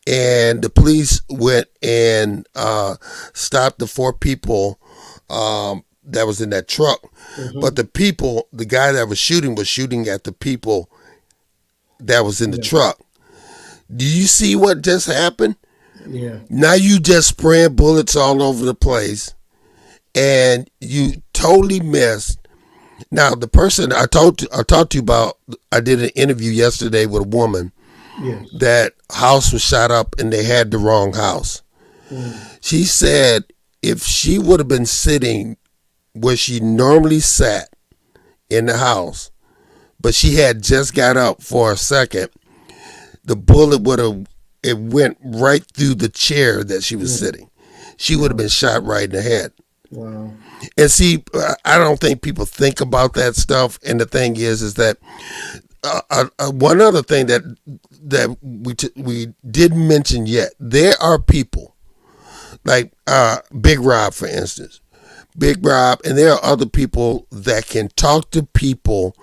S1: And the police went and stopped the 4 people that was in that truck. Mm-hmm. But the guy that was shooting at the people that was in the truck. Do you see what just happened?
S2: Yeah.
S1: Now you just spraying bullets all over the place, and you totally missed. Now the person I talked to you about, I did an interview yesterday with a woman.
S2: Yes.
S1: That house was shot up and they had the wrong house. She said if she would have been sitting where she normally sat in the house, but she had just got up for a second, the bullet went right through the chair that she was sitting. She would have been shot right in the head.
S2: Wow.
S1: And see, I don't think people think about that stuff. And the thing is that one other thing that we didn't mention yet, there are people like Big Rob, for instance. Big Rob, and there are other people that can talk to people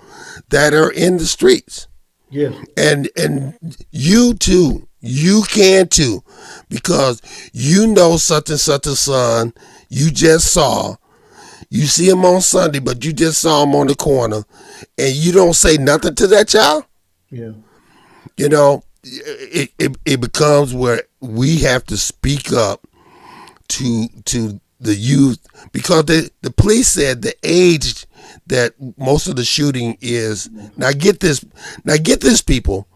S1: that are in the streets.
S2: Yeah.
S1: And you too, you can too, because you know such and such a son you just saw. You see him on Sunday, but you just saw him on the corner, and you don't say nothing to that child.
S2: Yeah.
S1: You know, it becomes where we have to speak up to the youth, because the police said the age that most of the shooting is. Now get this, people.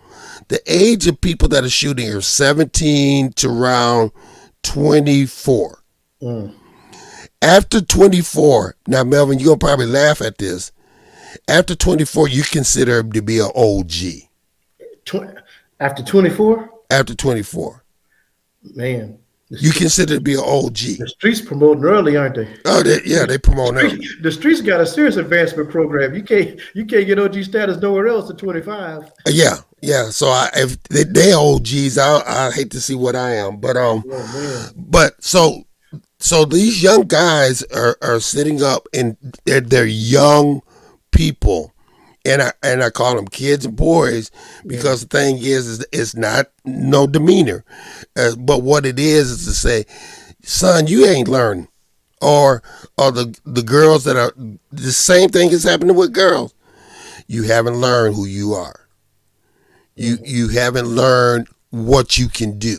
S1: The age of people that are shooting are 17 to around 24. After 24, now Melvin, you're gonna probably laugh at this. After 24, you consider him to be an OG.
S2: After 24?
S1: After 24.
S2: Man.
S1: You consider to be an OG.
S2: The streets promoting early, aren't they?
S1: Oh, they promote early.
S2: The streets got a serious advancement program. You can't get OG status nowhere else at 25.
S1: Yeah. So if they OGs, I hate to see what I am, but but so these young guys are sitting up, and they're young people. And I call them kids and boys, because the thing is it's not no demeanor, but what it is to say, son, you ain't learning, or the girls that are, the same thing is happening with girls. You haven't learned who you are. You haven't learned what you can do.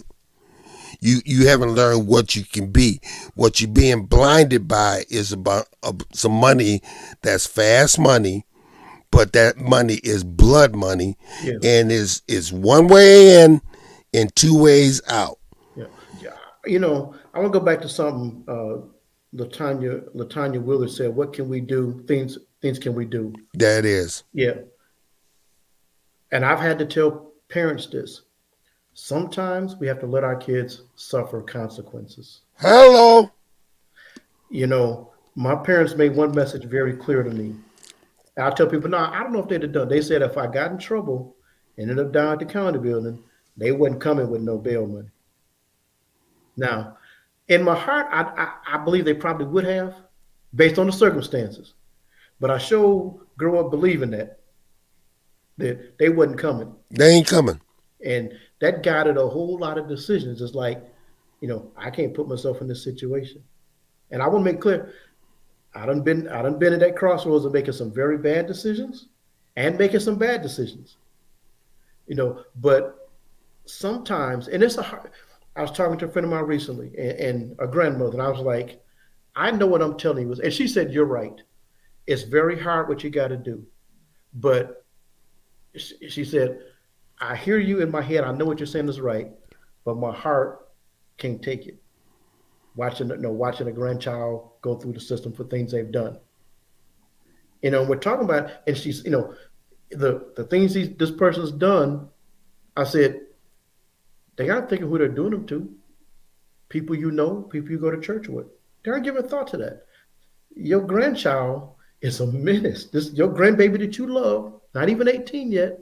S1: You haven't learned what you can be. What you're being blinded by is about some money that's fast money. But that money is blood money, and is one way in and 2 ways out.
S2: Yeah. Yeah. I want to go back to something Latanya Wheeler said. What can we do? Things can we do?
S1: That is.
S2: Yeah. And I've had to tell parents this. Sometimes we have to let our kids suffer consequences.
S1: Hello.
S2: My parents made one message very clear to me. I tell people, no, I don't know if they'd have done. They said if I got in trouble, ended up down at the county building, they wasn't coming with no bail money. Now, in my heart, I believe they probably would have, based on the circumstances. But I sure grew up believing that they wasn't coming.
S1: They ain't coming.
S2: And that guided a whole lot of decisions. It's like, I can't put myself in this situation. And I want to make clear, I done been at that crossroads of making some very bad decisions and making some bad decisions. But sometimes, and I was talking to a friend of mine recently and a grandmother, and I was like, I know what I'm telling you. And she said, you're right. It's very hard what you got to do. But she said, I hear you in my head. I know what you're saying is right, but my heart can't take it. Watching a grandchild go through the system for things they've done. We're talking about, and she's, the things this person's done. I said, they aren't thinking who they're doing them to. People people you go to church with. They aren't giving thought to that. Your grandchild is a menace. Your grandbaby that you love, not even 18 yet,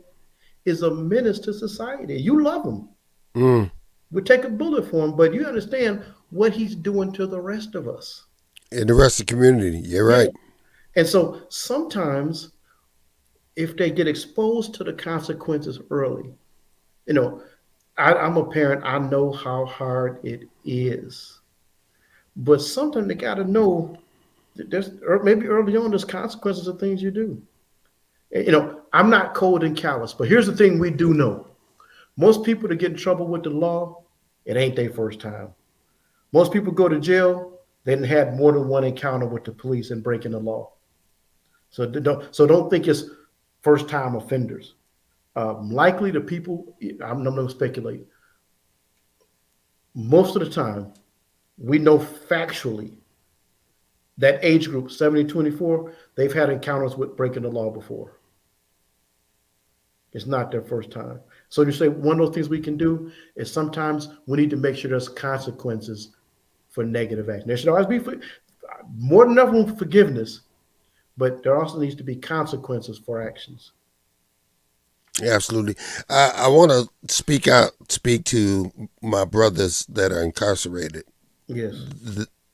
S2: is a menace to society. You love him. We take a bullet for him, but you understand what he's doing to the rest of us.
S1: And the rest of the community. You're right.
S2: Yeah. And so sometimes if they get exposed to the consequences early, I'm a parent. I know how hard it is. But sometimes they got to know that maybe early on there's consequences of things you do. I'm not cold and callous, but here's the thing we do know. Most people that get in trouble with the law, it ain't their first time. Most people go to jail, they done had more than one encounter with the police and breaking the law. So don't think it's first time offenders. Likely the people, I'm not going to speculate. Most of the time, we know factually that age group, 70 to 24, they've had encounters with breaking the law before. It's not their first time. So you say one of those things we can do is sometimes we need to make sure there's consequences for negative action. There should always be more than enough room for forgiveness, but there also needs to be consequences for actions.
S1: Absolutely. I want to speak to my brothers that are incarcerated.
S2: Yes.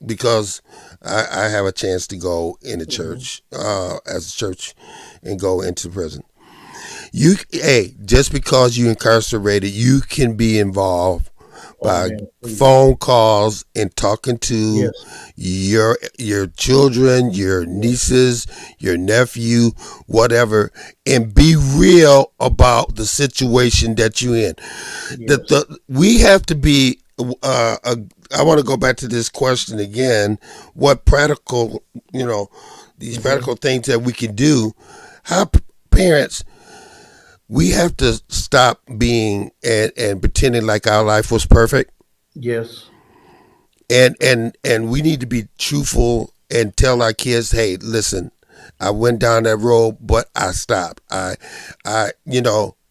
S1: Because I have a chance to go in the church, as a church, and go into prison. Just because you incarcerated, you can be involved by phone calls and talking to your children, your nieces, your nephew, whatever, and be real about the situation that you're in. Yes. We have to be. I want to go back to this question again. What practical, these practical things that we can do? How parents. We have to stop being and pretending like our life was perfect.
S2: Yes.
S1: And we need to be truthful and tell our kids, hey, listen, I went down that road, but I stopped. When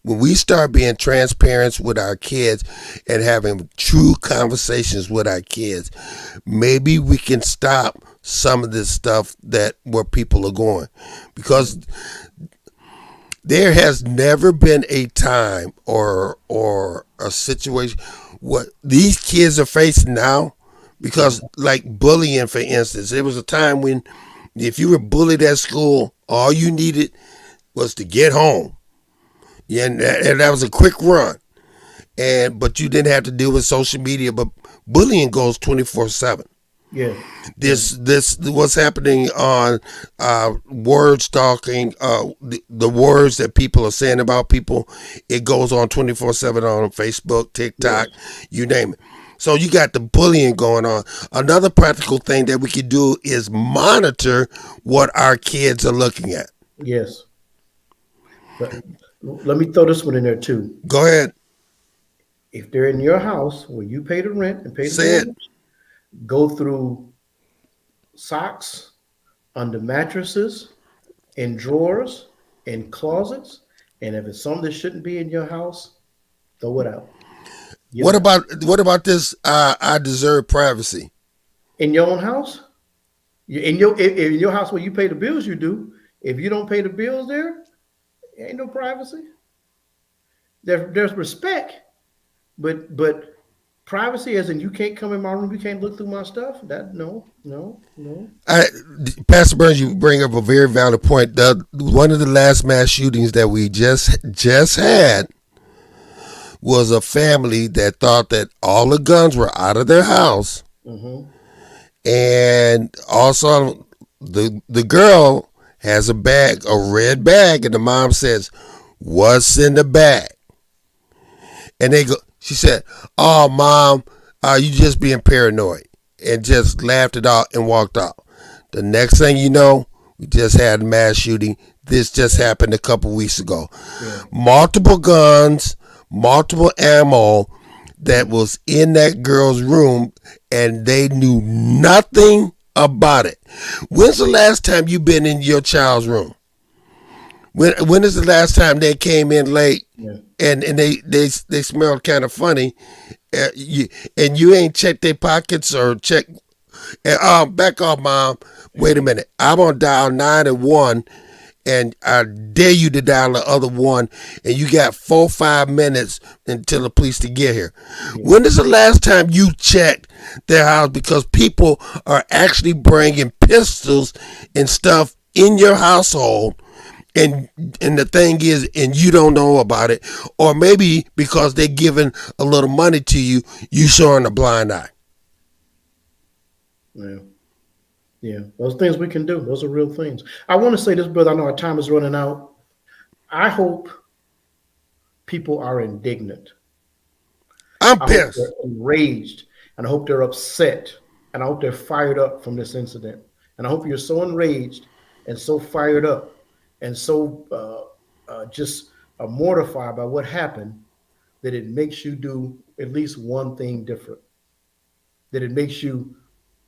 S1: we start being transparent with our kids and having true conversations with our kids, maybe we can stop some of this stuff where people are going, because there has never been a time or a situation what these kids are facing now, because like bullying, for instance, there was a time when if you were bullied at school, all you needed was to get home. Yeah, and that was a quick run. But you didn't have to deal with social media, but bullying goes 24/7.
S2: Yeah.
S1: This what's happening on word stalking, the words that people are saying about people, it goes on 24/7 on Facebook, TikTok, you name it. So you got the bullying going on. Another practical thing that we can do is monitor what our kids are looking at.
S2: Yes. But let me throw this one in there too.
S1: Go ahead.
S2: if they're in your house where you pay the rent and pay the
S1: Say it.
S2: mortgage, go through socks, under mattresses, in drawers, in closets, and if it's something that shouldn't be in your house, throw it out.
S1: What about this? I deserve privacy.
S2: In your own house? In your house where you pay the bills, you do. If you don't pay the bills there ain't no privacy. There's respect, but privacy as in you can't come in my room, you can't look through my stuff. That no.
S1: Pastor Burns, you bring up a very valid point. One of the last mass shootings that we just had was a family that thought that all the guns were out of their house, and also the girl has a red bag, and the mom says, "What's in the bag?" And she said, "Oh, Mom, you just being paranoid," and just laughed it out and walked out. The next thing you know, we just had a mass shooting. This just happened a couple weeks ago. Yeah. Multiple guns, multiple ammo that was in that girl's room, and they knew nothing about it. When's the last time you been in your child's room? When is the last time they came in late and they smelled kind of funny, and you ain't checked their pockets or checked? Back off, Mom. Wait a minute. I'm gonna dial 911, and I dare you to dial the other one, and you got 4 or 5 minutes until the police to get here. When is the last time you checked their house? Because people are actually bringing pistols and stuff in your household. And the thing is, and you don't know about it, or maybe because they're giving a little money to you, you showing a blind eye.
S2: Yeah. Those things we can do. Those are real things. I want to say this, brother. I know our time is running out. I hope people are indignant.
S1: I'm pissed.
S2: I hope they're enraged, and I hope they're upset, and I hope they're fired up from this incident. And I hope you're so enraged and so fired up and so just mortified by what happened that it makes you do at least one thing different, that it makes you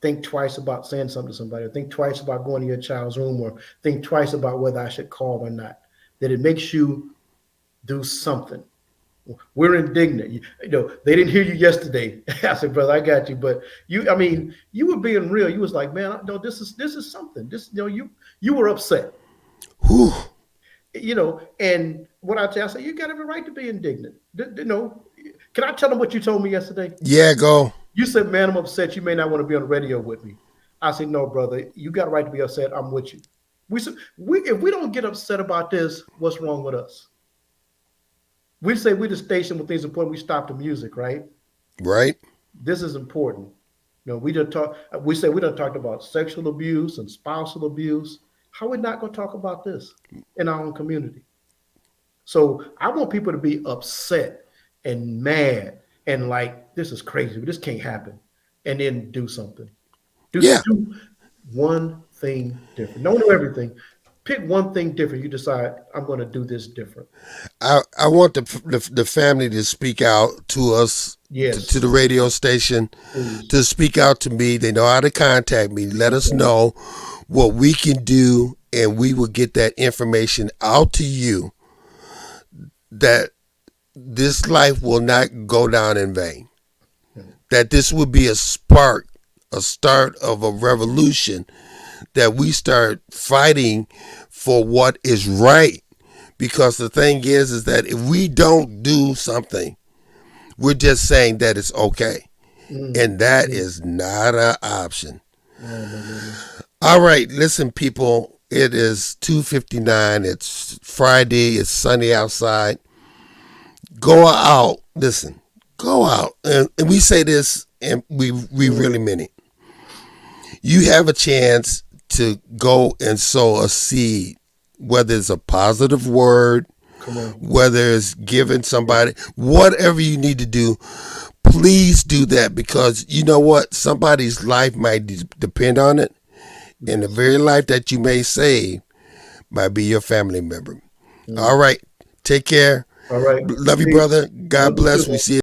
S2: think twice about saying something to somebody, or think twice about going to your child's room, or think twice about whether I should call or not, that it makes you do something. We're indignant. They didn't hear you yesterday. I said, brother, I got you. But you were being real. You was like, man, no, this is something. You were upset.
S1: Whew.
S2: And what I tell you, I say, you got every right to be indignant. Can I tell them what you told me yesterday?
S1: Yeah, go.
S2: You said, man, I'm upset. You may not want to be on the radio with me. I said, no, brother, you got a right to be upset. I'm with you. If we don't get upset about this, what's wrong with us? We say we're the station when things are important. We stop the music, right?
S1: Right.
S2: This is important. We say we done talked about sexual abuse and spousal abuse. How are we not going to talk about this in our own community? So I want people to be upset and mad and like, this is crazy. This can't happen. And then do something. Do one thing different. Don't do everything. Pick one thing different. You decide, I'm going to do this different.
S1: I want the family to speak out to us, to the radio station, to speak out to me. They know how to contact me. Let us know what we can do, and we will get that information out to you, that this life will not go down in vain, that this will be a start of a revolution, that we start fighting for what is right. Because the thing is that if we don't do something, we're just saying that it's okay. And that is not an option. All right, listen, people, it is 2:59. It's Friday. It's sunny outside. Go out. Listen, go out. And we say this, and we really mean it. You have a chance to go and sow a seed, whether it's a positive word, whether it's giving somebody, whatever you need to do, please do that, because you know what? Somebody's life might depend on it, and the very life that you may save might be your family member. All right. Take care.
S2: All right.
S1: Love you, brother. God bless. We see you.